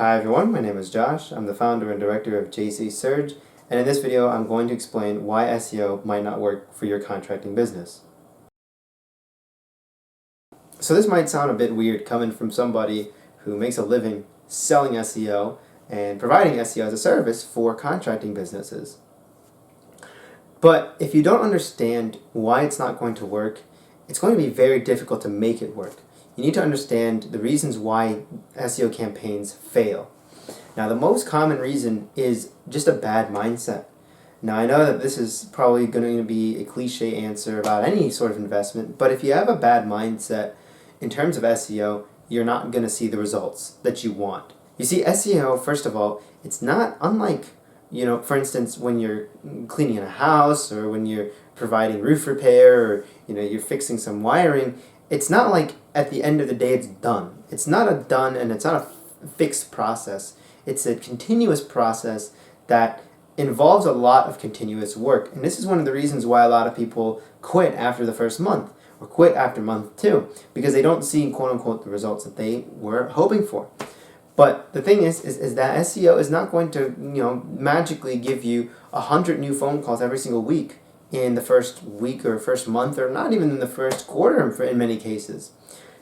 Hi everyone, my name is Josh. I'm the founder and director of JC Surge, and in this video I'm going to explain why SEO might not work for your contracting business. So this might sound a bit weird coming from somebody who makes a living selling SEO and providing SEO as a service for contracting businesses. But if you don't understand why it's not going to work, it's going to be very difficult to make it work. You need to understand the reasons why SEO campaigns fail. Now, the most common reason is just a bad mindset. Now, I know that this is probably going to be a cliche answer about any sort of investment, but if you have a bad mindset in terms of SEO, you're not going to see the results that you want. You see, SEO, first of all, it's not unlike, for instance, when you're cleaning a house or when you're providing roof repair or, you're fixing some wiring. It's not like at the end of the day it's done. It's not a done and it's not a fixed process. It's a continuous process that involves a lot of continuous work. And this is one of the reasons why a lot of people quit after the first month or quit after month 2, because they don't see, quote unquote, the results that they were hoping for. But the thing is that SEO is not going to, magically give you 100 new phone calls every single week in the first week or first month, or not even in the first quarter in many cases.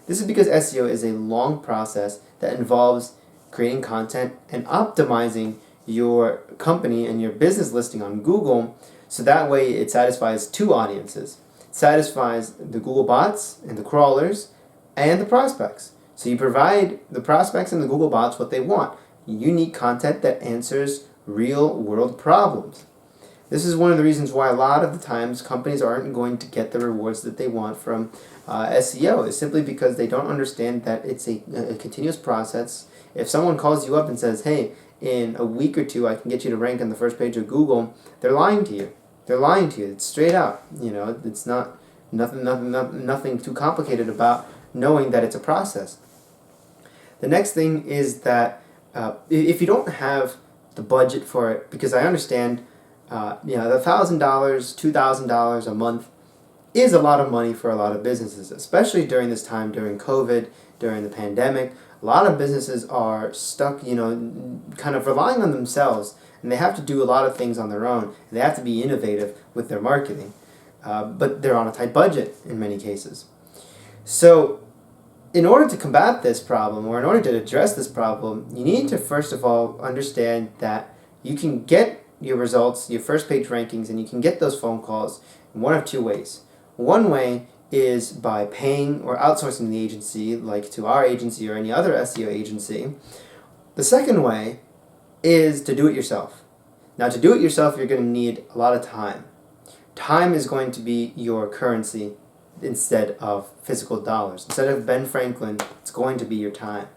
This is because SEO is a long process that involves creating content and optimizing your company and your business listing on Google, so that way it satisfies two audiences. It satisfies the Google bots and the crawlers and the prospects. So you provide the prospects and the Google bots what they want: unique content that answers real world problems. This is one of the reasons why a lot of the times companies aren't going to get the rewards that they want from SEO. Is simply because they don't understand that it's a continuous process. If someone calls you up and says, hey, in a week or two I can get you to rank on the first page of Google, they're lying to you. They're lying to you. It's straight out. It's not nothing too complicated about knowing that it's a process. The next thing is that if you don't have the budget for it, because I understand the $1,000, $2,000 a month is a lot of money for a lot of businesses, especially during this time, during COVID, during the pandemic. A lot of businesses are stuck, kind of relying on themselves, and they have to do a lot of things on their own, and they have to be innovative with their marketing, but they're on a tight budget in many cases. So in order to combat this problem, or in order to address this problem, you need to first of all understand that you can get your results, your first page rankings, and you can get those phone calls in one of two ways. One way is by paying or outsourcing the agency, like to our agency or any other SEO agency. The second way is to do it yourself. Now, to do it yourself, you're going to need a lot of time. Time is going to be your currency instead of physical dollars. Instead of Ben Franklin, it's going to be your time.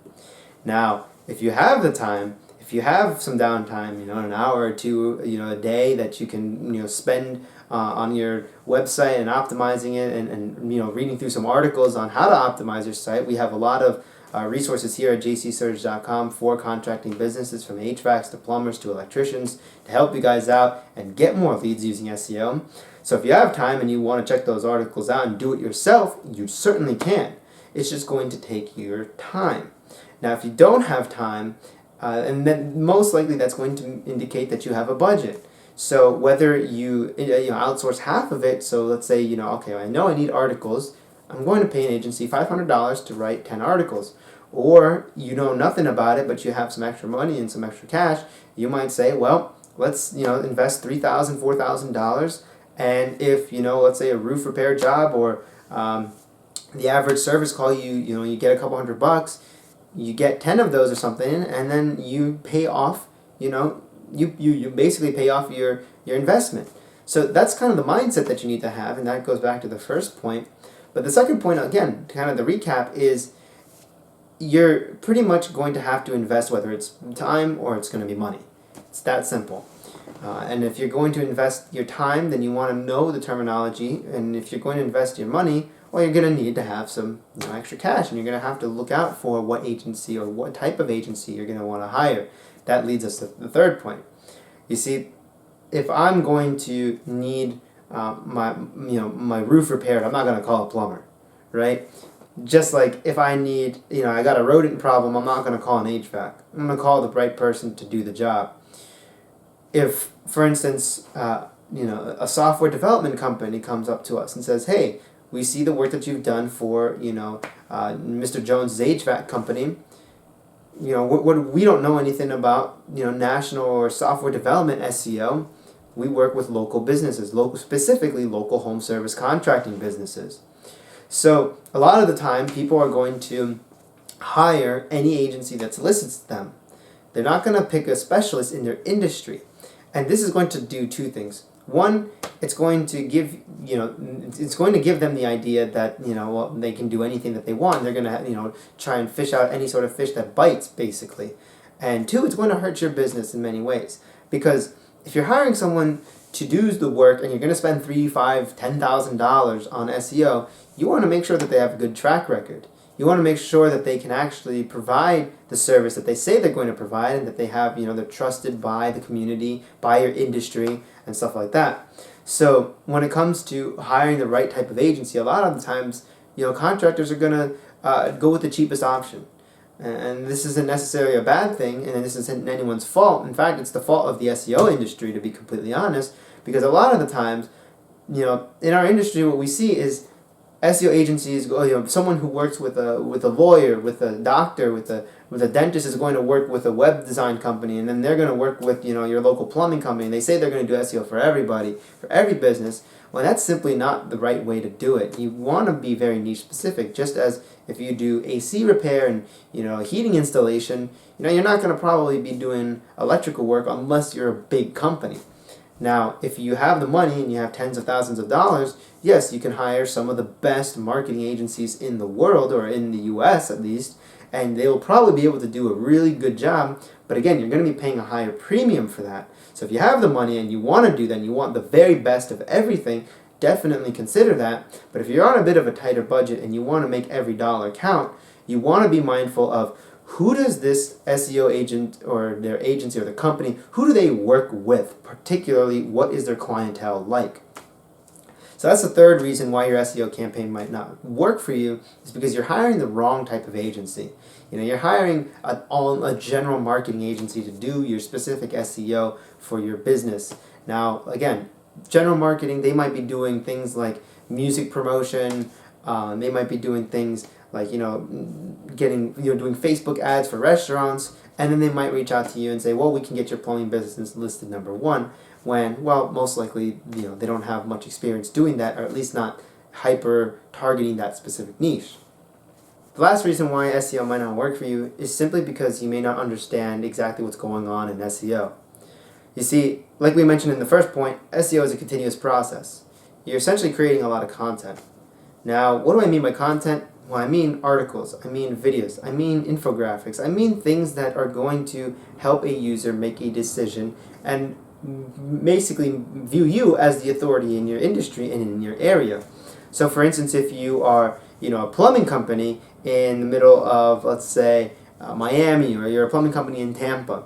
Now, if you have the time, if you have some downtime, an hour or two, a day that you can, spend on your website and optimizing it and reading through some articles on how to optimize your site. We have a lot of resources here at jcsurge.com for contracting businesses, from HVACs to plumbers to electricians, to help you guys out and get more leads using SEO. So if you have time and you want to check those articles out and do it yourself, you certainly can. It's just going to take your time. Now, if you don't have time, and then most likely that's going to indicate that you have a budget. So whether you outsource half of it, so let's say, okay, I know I need articles, I'm going to pay an agency $500 to write 10 articles. Or you know nothing about it, but you have some extra money and some extra cash, you might say, well, let's invest $3,000, $4,000, and if let's say a roof repair job or the average service call, you get a couple $100. You get 10 of those or something, and then you pay off, you basically pay off your investment. So that's kind of the mindset that you need to have, and that goes back to the first point. But the second point, again, kind of the recap, is you're pretty much going to have to invest, whether it's time or it's going to be money. It's that simple. And if you're going to invest your time, then you want to know the terminology, and if you're going to invest your money, well, you're going to need to have some extra cash, and you're going to have to look out for what agency or what type of agency you're going to want to hire. That leads us to the third point. You see, if I'm going to need my roof repaired, I'm not going to call a plumber, right? Just like if I need, I got a rodent problem, I'm not going to call an HVAC. I'm going to call the right person to do the job. If, for instance, a software development company comes up to us and says, hey, we see the work that you've done for, Mr. Jones' HVAC company. We don't know anything about, national or software development SEO. We work with local businesses, specifically local home service contracting businesses. So a lot of the time, people are going to hire any agency that solicits them. They're not going to pick a specialist in their industry. And this is going to do two things. One, it's going to give them the idea that, they can do anything that they want. They're going to, try and fish out any sort of fish that bites, basically. And two, it's going to hurt your business in many ways. Because if you're hiring someone to do the work and you're going to spend $3,000, $5,000, $10,000 on SEO, you want to make sure that they have a good track record. You want to make sure that they can actually provide the service that they say they're going to provide, and that they have, they're trusted by the community, by your industry, and stuff like that. So when it comes to hiring the right type of agency, a lot of the times, contractors are going to go with the cheapest option. And this isn't necessarily a bad thing, and this isn't anyone's fault. In fact, it's the fault of the SEO industry, to be completely honest, because a lot of the times, in our industry, what we see is SEO agencies, someone who works with a lawyer, with a doctor, with a dentist is going to work with a web design company, and then they're going to work with your local plumbing company. And they say they're going to do SEO for everybody, for every business. Well, that's simply not the right way to do it. You want to be very niche specific. Just as if you do AC repair and heating installation, you're not going to probably be doing electrical work unless you're a big company. Now, if you have the money and you have tens of thousands of dollars, yes, you can hire some of the best marketing agencies in the world, or in the US at least, and they will probably be able to do a really good job. But again, you're going to be paying a higher premium for that. So if you have the money and you want to do that and you want the very best of everything, definitely consider that. But if you're on a bit of a tighter budget and you want to make every dollar count, you want to be mindful of who does this SEO agent or their agency or the company, who do they work with? Particularly, what is their clientele like? So that's the third reason why your SEO campaign might not work for you, is because you're hiring the wrong type of agency. You're hiring a general marketing agency to do your specific SEO for your business. Now, again, general marketing, they might be doing things like music promotion. They might be doing things like doing Facebook ads for restaurants, and then they might reach out to you and say, well, we can get your plumbing business listed number one, when, well, most likely they don't have much experience doing that, or at least not hyper targeting that specific niche. The last reason why SEO might not work for you is simply because you may not understand exactly what's going on in SEO. You see, like we mentioned in the first point, SEO is a continuous process. You're essentially creating a lot of content. Now, what do I mean by content? Well, I mean articles, I mean videos, I mean infographics, I mean things that are going to help a user make a decision and basically view you as the authority in your industry and in your area. So for instance, if you are a plumbing company in the middle of, let's say, Miami, or you're a plumbing company in Tampa,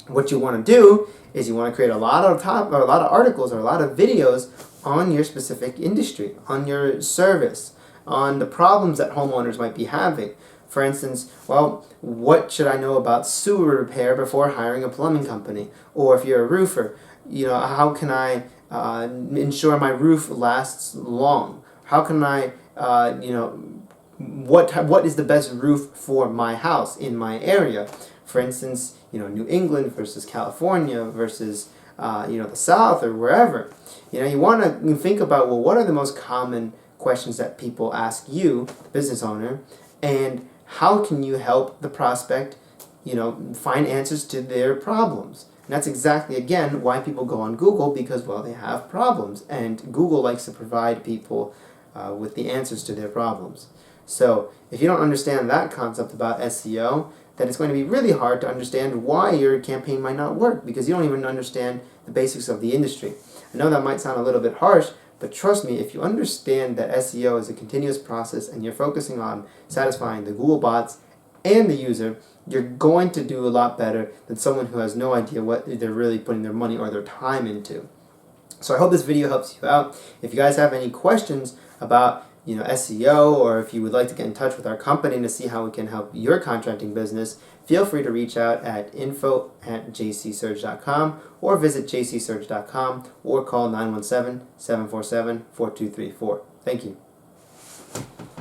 what you want to do is you want to create a lot of articles or a lot of videos on your specific industry, on your service, on the problems that homeowners might be having. For instance, well, what should I know about sewer repair before hiring a plumbing company? Or if you're a roofer, how can I ensure my roof lasts long? How can I, what is the best roof for my house in my area? For instance, New England versus California versus, the South or wherever. You want to think about, well, what are the most common questions that people ask you, the business owner, and how can you help the prospect, find answers to their problems? And that's exactly, again, why people go on Google, because, well, they have problems, and Google likes to provide people with the answers to their problems. So if you don't understand that concept about SEO, then it's going to be really hard to understand why your campaign might not work, because you don't even understand the basics of the industry. I know that might sound a little bit harsh, but trust me, if you understand that SEO is a continuous process and you're focusing on satisfying the Google bots and the user, you're going to do a lot better than someone who has no idea what they're really putting their money or their time into. So I hope this video helps you out. If you guys have any questions about SEO, or if you would like to get in touch with our company to see how we can help your contracting business, feel free to reach out at info@jcsurge.com or visit jcsurge.com or call 917-747-4234. Thank you.